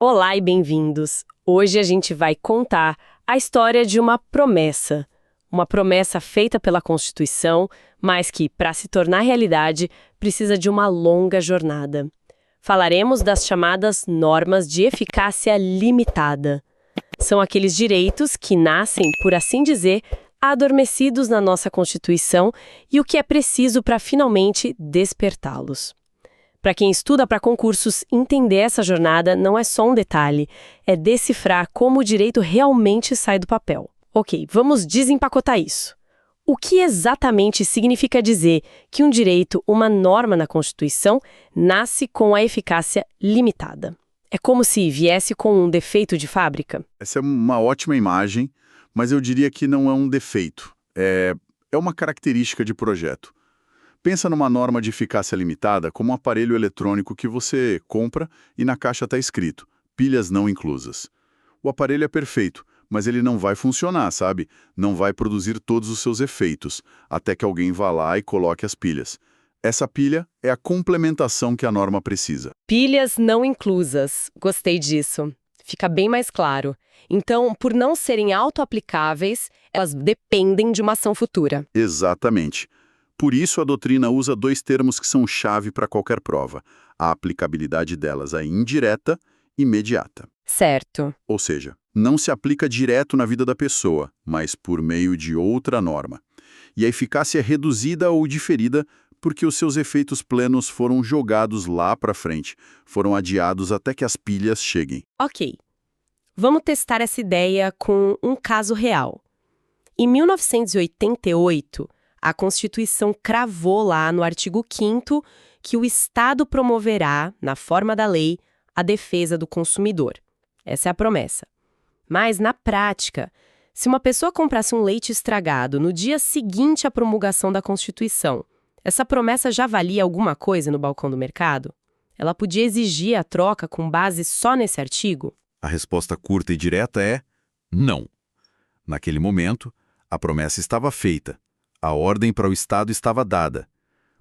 Olá e bem-vindos! Hoje a gente vai contar a história de uma promessa feita pela Constituição, mas que, para se tornar realidade, precisa de uma longa jornada. Falaremos das chamadas normas de eficácia limitada. São aqueles direitos que nascem, por assim dizer, adormecidos na nossa Constituição e o que é preciso para finalmente despertá-los. Para quem estuda para concursos, entender essa jornada não é só um detalhe, é decifrar como o direito realmente sai do papel. Ok, vamos desempacotar isso. O que exatamente significa dizer que um direito, uma norma na Constituição, nasce com a eficácia limitada? É como se viesse com um defeito de fábrica? Essa é uma ótima imagem, mas eu diria que não é um defeito. É uma característica de projeto. Pensa numa norma de eficácia limitada como um aparelho eletrônico que você compra e na caixa está escrito, pilhas não inclusas. O aparelho é perfeito, mas ele não vai funcionar, sabe? Não vai produzir todos os seus efeitos, até que alguém vá lá e coloque as pilhas. Essa pilha é a complementação que a norma precisa. Pilhas não inclusas. Gostei disso. Fica bem mais claro. Então, por não serem auto-aplicáveis, elas dependem de uma ação futura. Exatamente. Por isso, a doutrina usa dois termos que são chave para qualquer prova. A aplicabilidade delas é indireta e imediata. Certo. Ou seja, não se aplica direto na vida da pessoa, mas por meio de outra norma. E a eficácia é reduzida ou diferida porque os seus efeitos plenos foram jogados lá para frente, foram adiados até que as pilhas cheguem. Ok. Vamos testar essa ideia com um caso real. Em 1988, a Constituição cravou lá no artigo 5º que o Estado promoverá, na forma da lei, a defesa do consumidor. Essa é a promessa. Mas, na prática, se uma pessoa comprasse um leite estragado no dia seguinte à promulgação da Constituição, essa promessa já valia alguma coisa no balcão do mercado? Ela podia exigir a troca com base só nesse artigo? A resposta curta e direta é não. Naquele momento, a promessa estava feita. A ordem para o Estado estava dada,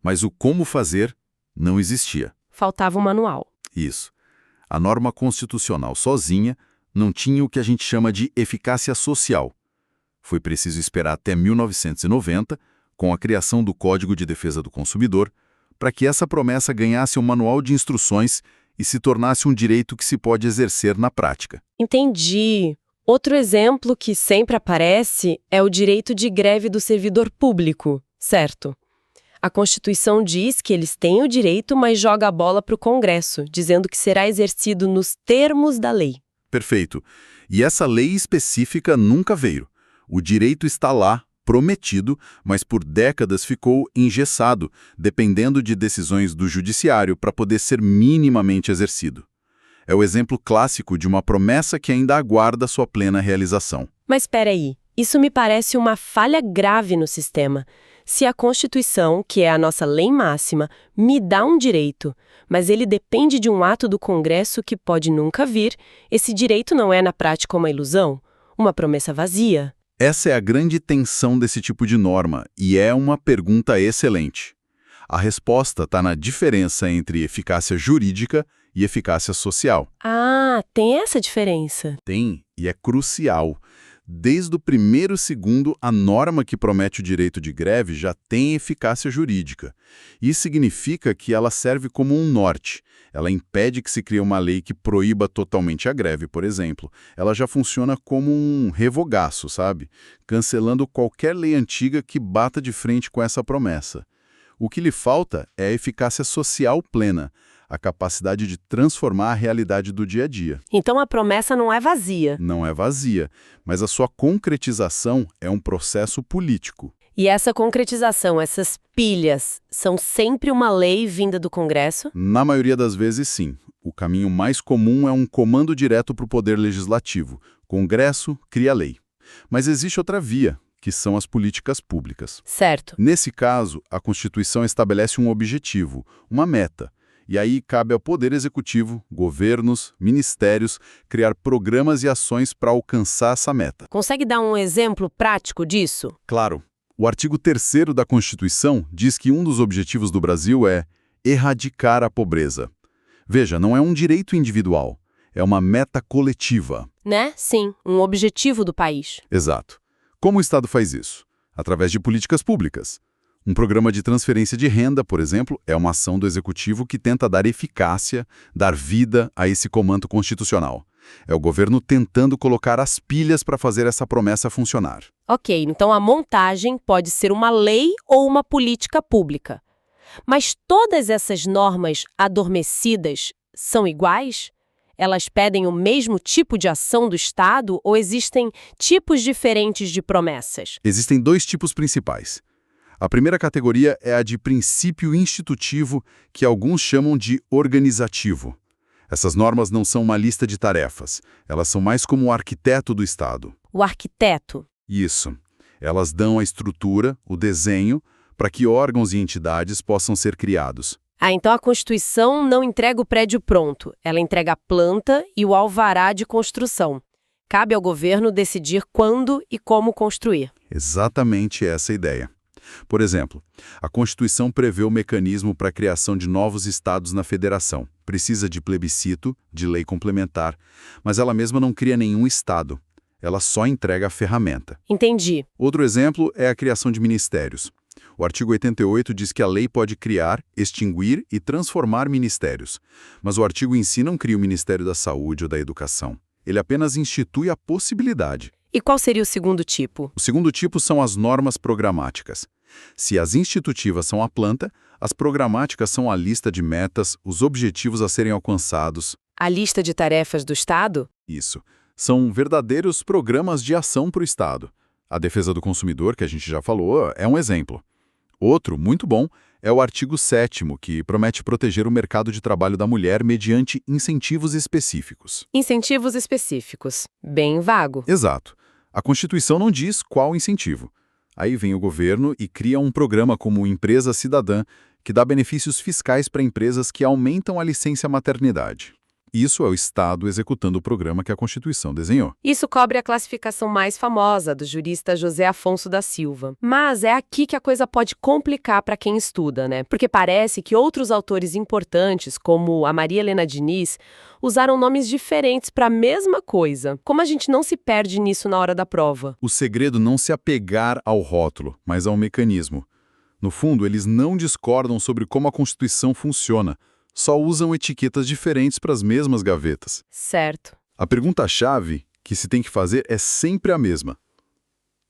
mas o como fazer não existia. Faltava um manual. Isso. A norma constitucional sozinha não tinha o que a gente chama de eficácia social. Foi preciso esperar até 1990, com a criação do Código de Defesa do Consumidor, para que essa promessa ganhasse um manual de instruções e se tornasse um direito que se pode exercer na prática. Entendi. Outro exemplo que sempre aparece é o direito de greve do servidor público, certo? A Constituição diz que eles têm o direito, mas joga a bola para o Congresso, dizendo que será exercido nos termos da lei. Perfeito. E essa lei específica nunca veio. O direito está lá, prometido, mas por décadas ficou engessado, dependendo de decisões do judiciário para poder ser minimamente exercido. É o exemplo clássico de uma promessa que ainda aguarda sua plena realização. Mas espera aí, isso me parece uma falha grave no sistema. Se a Constituição, que é a nossa lei máxima, me dá um direito, mas ele depende de um ato do Congresso que pode nunca vir, esse direito não é na prática uma ilusão? Uma promessa vazia? Essa é a grande tensão desse tipo de norma, e é uma pergunta excelente. A resposta está na diferença entre eficácia jurídica e eficácia social. Ah, tem essa diferença? Tem, e é crucial. Desde o primeiro segundo, a norma que promete o direito de greve já tem eficácia jurídica. Isso significa que ela serve como um norte. Ela impede que se crie uma lei que proíba totalmente a greve, por exemplo. Ela já funciona como um revogaço, sabe? Cancelando qualquer lei antiga que bata de frente com essa promessa. O que lhe falta é a eficácia social plena, a capacidade de transformar a realidade do dia a dia. Então a promessa não é vazia. Não é vazia, mas a sua concretização é um processo político. E essa concretização, essas pilhas, são sempre uma lei vinda do Congresso? Na maioria das vezes, sim. O caminho mais comum é um comando direto para o Poder Legislativo. Congresso cria lei. Mas existe outra via, que são as políticas públicas. Certo. Nesse caso, a Constituição estabelece um objetivo, uma meta. E aí cabe ao Poder Executivo, governos, ministérios, criar programas e ações para alcançar essa meta. Consegue dar um exemplo prático disso? Claro. O artigo 3º da Constituição diz que um dos objetivos do Brasil é erradicar a pobreza. Veja, não é um direito individual. É uma meta coletiva. Né? Sim, um objetivo do país. Exato. Como o Estado faz isso? Através de políticas públicas. Um programa de transferência de renda, por exemplo, é uma ação do Executivo que tenta dar eficácia, dar vida a esse comando constitucional. É o governo tentando colocar as pilhas para fazer essa promessa funcionar. Ok, então a montagem pode ser uma lei ou uma política pública. Mas todas essas normas adormecidas são iguais? Elas pedem o mesmo tipo de ação do Estado ou existem tipos diferentes de promessas? Existem dois tipos principais. A primeira categoria é a de princípio institutivo, que alguns chamam de organizativo. Essas normas não são uma lista de tarefas, elas são mais como o arquiteto do Estado. O arquiteto. Isso. Elas dão a estrutura, o desenho, para que órgãos e entidades possam ser criados. Então a Constituição não entrega o prédio pronto, ela entrega a planta e o alvará de construção. Cabe ao governo decidir quando e como construir. Exatamente essa a ideia. Por exemplo, a Constituição prevê o mecanismo para a criação de novos estados na federação. Precisa de plebiscito, de lei complementar, mas ela mesma não cria nenhum estado. Ela só entrega a ferramenta. Entendi. Outro exemplo é a criação de ministérios. O artigo 88 diz que a lei pode criar, extinguir e transformar ministérios. Mas o artigo em si não cria o Ministério da Saúde ou da Educação. Ele apenas institui a possibilidade. E qual seria o segundo tipo? O segundo tipo são as normas programáticas. Se as institutivas são a planta, as programáticas são a lista de metas, os objetivos a serem alcançados. A lista de tarefas do Estado? Isso. São verdadeiros programas de ação para o Estado. A defesa do consumidor, que a gente já falou, é um exemplo. Outro, muito bom, é o artigo 7º, que promete proteger o mercado de trabalho da mulher mediante incentivos específicos. Incentivos específicos. Bem vago. Exato. A Constituição não diz qual incentivo. Aí vem o governo e cria um programa como Empresa Cidadã, que dá benefícios fiscais para empresas que aumentam a licença maternidade. Isso é o Estado executando o programa que a Constituição desenhou. Isso cobre a classificação mais famosa do jurista José Afonso da Silva. Mas é aqui que a coisa pode complicar para quem estuda, né? Porque parece que outros autores importantes, como a Maria Helena Diniz, usaram nomes diferentes para a mesma coisa. Como a gente não se perde nisso na hora da prova? O segredo não se apegar ao rótulo, mas ao mecanismo. No fundo, eles não discordam sobre como a Constituição funciona, só usam etiquetas diferentes para as mesmas gavetas. Certo. A pergunta-chave que se tem que fazer é sempre a mesma.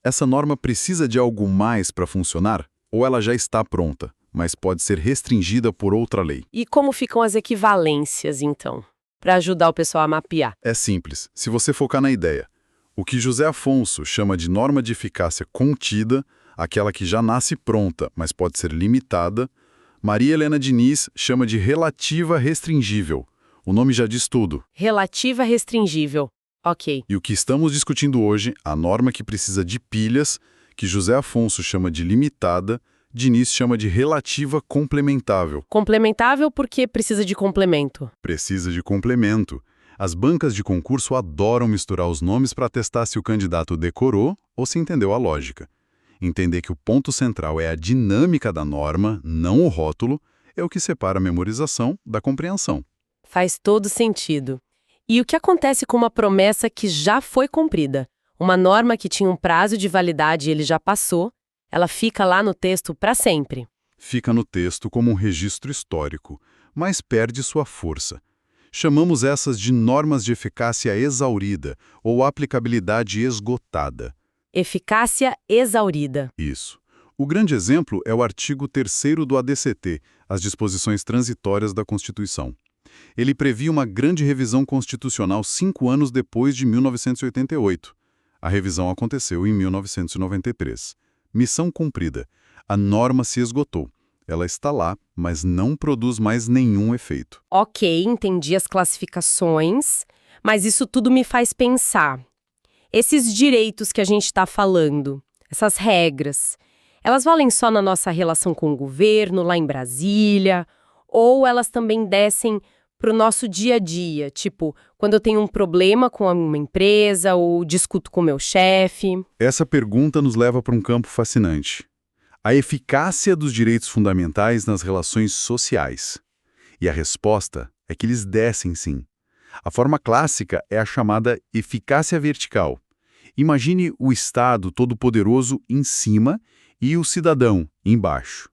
Essa norma precisa de algo mais para funcionar? Ou ela já está pronta, mas pode ser restringida por outra lei? E como ficam as equivalências, então? Para ajudar o pessoal a mapear. É simples, se você focar na ideia. O que José Afonso chama de norma de eficácia contida, aquela que já nasce pronta, mas pode ser limitada, Maria Helena Diniz chama de relativa restringível. O nome já diz tudo. Relativa restringível. Ok. E o que estamos discutindo hoje, a norma que precisa de pilhas, que José Afonso chama de limitada, Diniz chama de relativa complementável. Complementável porque precisa de complemento. Precisa de complemento. As bancas de concurso adoram misturar os nomes para testar se o candidato decorou ou se entendeu a lógica. Entender que o ponto central é a dinâmica da norma, não o rótulo, é o que separa a memorização da compreensão. Faz todo sentido. E o que acontece com uma promessa que já foi cumprida? Uma norma que tinha um prazo de validade e ele já passou, ela fica lá no texto para sempre. Fica no texto como um registro histórico, mas perde sua força. Chamamos essas de normas de eficácia exaurida ou aplicabilidade esgotada. Eficácia exaurida. Isso. O grande exemplo é o artigo 3º do ADCT, as disposições transitórias da Constituição. Ele previa uma grande revisão constitucional 5 anos depois de 1988. A revisão aconteceu em 1993. Missão cumprida. A norma se esgotou. Ela está lá, mas não produz mais nenhum efeito. Ok, entendi as classificações, mas isso tudo me faz pensar. Esses direitos que a gente está falando, essas regras, elas valem só na nossa relação com o governo, lá em Brasília, ou elas também descem para o nosso dia a dia, tipo, quando eu tenho um problema com uma empresa ou discuto com o meu chefe? Essa pergunta nos leva para um campo fascinante. A eficácia dos direitos fundamentais nas relações sociais. E a resposta é que eles descem sim. A forma clássica é a chamada eficácia vertical. Imagine o Estado todo-poderoso em cima e o cidadão embaixo.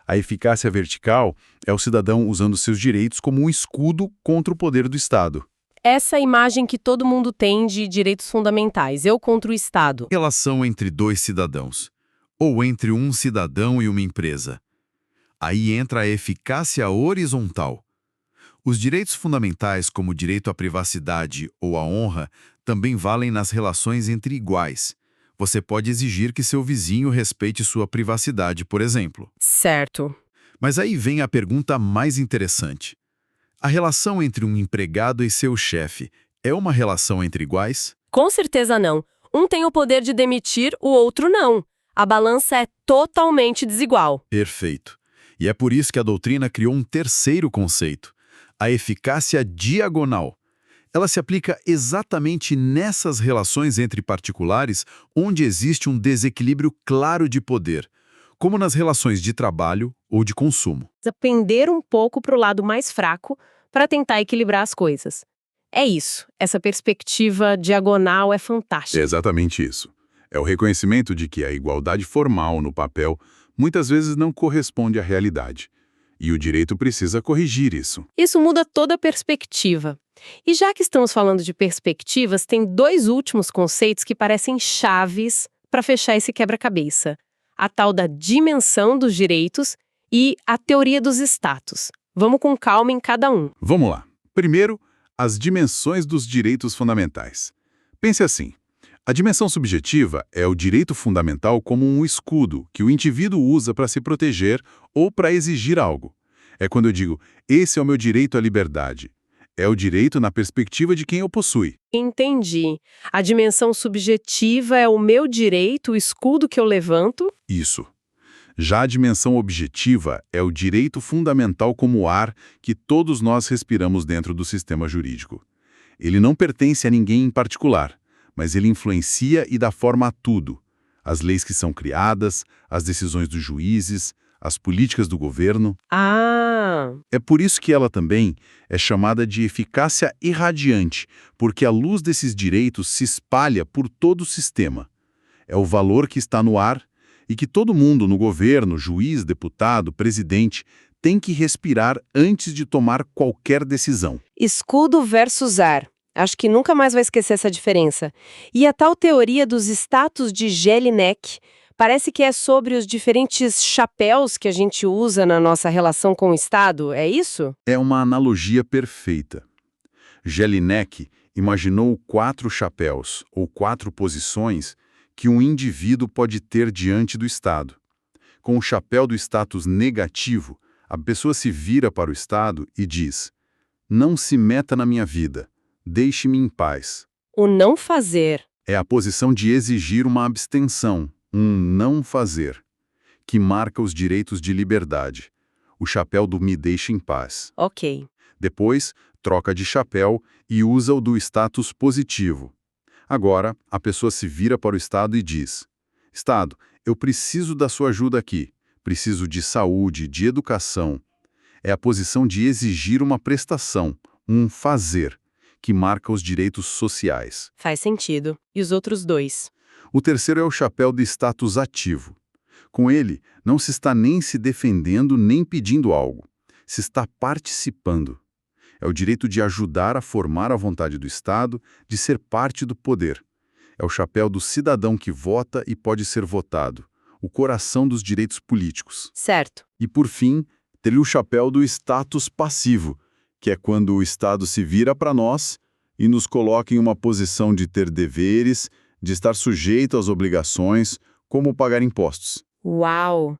A eficácia vertical é o cidadão usando seus direitos como um escudo contra o poder do Estado. Essa imagem que todo mundo tem de direitos fundamentais, eu contra o Estado. Relação entre dois cidadãos, ou entre um cidadão e uma empresa. Aí entra a eficácia horizontal. Os direitos fundamentais, como o direito à privacidade ou à honra, também valem nas relações entre iguais. Você pode exigir que seu vizinho respeite sua privacidade, por exemplo. Certo. Mas aí vem a pergunta mais interessante. A relação entre um empregado e seu chefe é uma relação entre iguais? Com certeza não. Um tem o poder de demitir, o outro não. A balança é totalmente desigual. Perfeito. E é por isso que a doutrina criou um terceiro conceito, a eficácia diagonal. Ela se aplica exatamente nessas relações entre particulares onde existe um desequilíbrio claro de poder, como nas relações de trabalho ou de consumo. Precisa pender um pouco para o lado mais fraco para tentar equilibrar as coisas. É isso. Essa perspectiva diagonal é fantástica. É exatamente isso. É o reconhecimento de que a igualdade formal no papel muitas vezes não corresponde à realidade. E o direito precisa corrigir isso. Isso muda toda a perspectiva. E já que estamos falando de perspectivas, tem dois últimos conceitos que parecem chaves para fechar esse quebra-cabeça. A tal da dimensão dos direitos e a teoria dos status. Vamos com calma em cada um. Vamos lá. Primeiro, as dimensões dos direitos fundamentais. Pense assim. A dimensão subjetiva é o direito fundamental como um escudo que o indivíduo usa para se proteger ou para exigir algo. É quando eu digo, esse é o meu direito à liberdade. É o direito na perspectiva de quem o possui. Entendi. A dimensão subjetiva é o meu direito, o escudo que eu levanto. Isso. Já a dimensão objetiva é o direito fundamental como o ar que todos nós respiramos dentro do sistema jurídico. Ele não pertence a ninguém em particular, mas ele influencia e dá forma a tudo. As leis que são criadas, as decisões dos juízes, as políticas do governo. Ah! É por isso que ela também é chamada de eficácia irradiante, porque a luz desses direitos se espalha por todo o sistema. É o valor que está no ar e que todo mundo no governo, juiz, deputado, presidente, tem que respirar antes de tomar qualquer decisão. Escudo versus ar. Acho que nunca mais vai esquecer essa diferença. E a tal teoria dos status de Jelinek parece que é sobre os diferentes chapéus que a gente usa na nossa relação com o Estado, é isso? É uma analogia perfeita. Jelinek imaginou 4 chapéus, ou 4 posições, que um indivíduo pode ter diante do Estado. Com o chapéu do status negativo, a pessoa se vira para o Estado e diz: não se meta na minha vida, deixe-me em paz. O não fazer. É a posição de exigir uma abstenção, um não fazer, que marca os direitos de liberdade. O chapéu do me deixe em paz. Ok. Depois, troca de chapéu e usa o do status positivo. Agora, a pessoa se vira para o Estado e diz: Estado, eu preciso da sua ajuda aqui. Preciso de saúde, de educação. É a posição de exigir uma prestação, um fazer, que marca os direitos sociais. Faz sentido. E os outros dois? O terceiro é o chapéu de status ativo. Com ele, não se está nem se defendendo nem pedindo algo. Se está participando. É o direito de ajudar a formar a vontade do Estado, de ser parte do poder. É o chapéu do cidadão que vota e pode ser votado. O coração dos direitos políticos. Certo. E, por fim, teria o chapéu do status passivo, que é quando o Estado se vira para nós e nos coloca em uma posição de ter deveres, de estar sujeito às obrigações, como pagar impostos. Uau!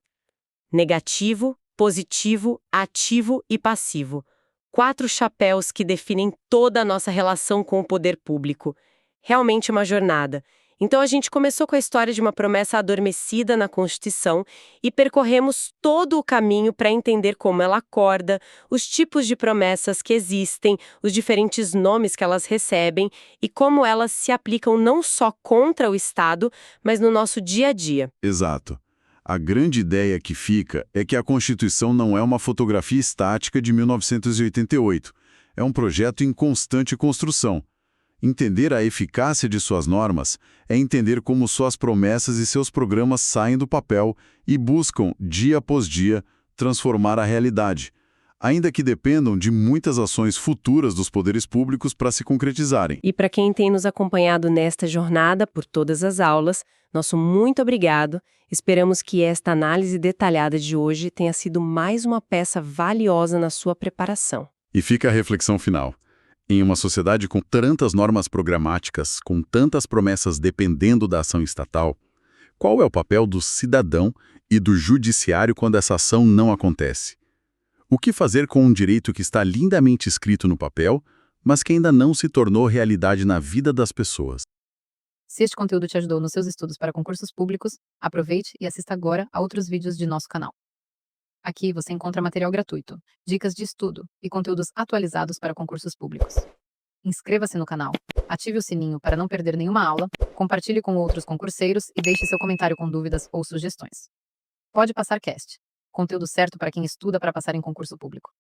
Negativo, positivo, ativo e passivo. 4 chapéus que definem toda a nossa relação com o poder público. Realmente uma jornada. Então a gente começou com a história de uma promessa adormecida na Constituição e percorremos todo o caminho para entender como ela acorda, os tipos de promessas que existem, os diferentes nomes que elas recebem e como elas se aplicam não só contra o Estado, mas no nosso dia a dia. Exato. A grande ideia que fica é que a Constituição não é uma fotografia estática de 1988. é um projeto em constante construção. Entender a eficácia de suas normas é entender como suas promessas e seus programas saem do papel e buscam, dia após dia, transformar a realidade, ainda que dependam de muitas ações futuras dos poderes públicos para se concretizarem. E para quem tem nos acompanhado nesta jornada por todas as aulas, nosso muito obrigado. Esperamos que esta análise detalhada de hoje tenha sido mais uma peça valiosa na sua preparação. E fica a reflexão final. Em uma sociedade com tantas normas programáticas, com tantas promessas dependendo da ação estatal, qual é o papel do cidadão e do judiciário quando essa ação não acontece? O que fazer com um direito que está lindamente escrito no papel, mas que ainda não se tornou realidade na vida das pessoas? Se este conteúdo te ajudou nos seus estudos para concursos públicos, aproveite e assista agora a outros vídeos de nosso canal. Aqui você encontra material gratuito, dicas de estudo e conteúdos atualizados para concursos públicos. Inscreva-se no canal, ative o sininho para não perder nenhuma aula, compartilhe com outros concurseiros e deixe seu comentário com dúvidas ou sugestões. Pode Passar Cast, conteúdo certo para quem estuda para passar em concurso público.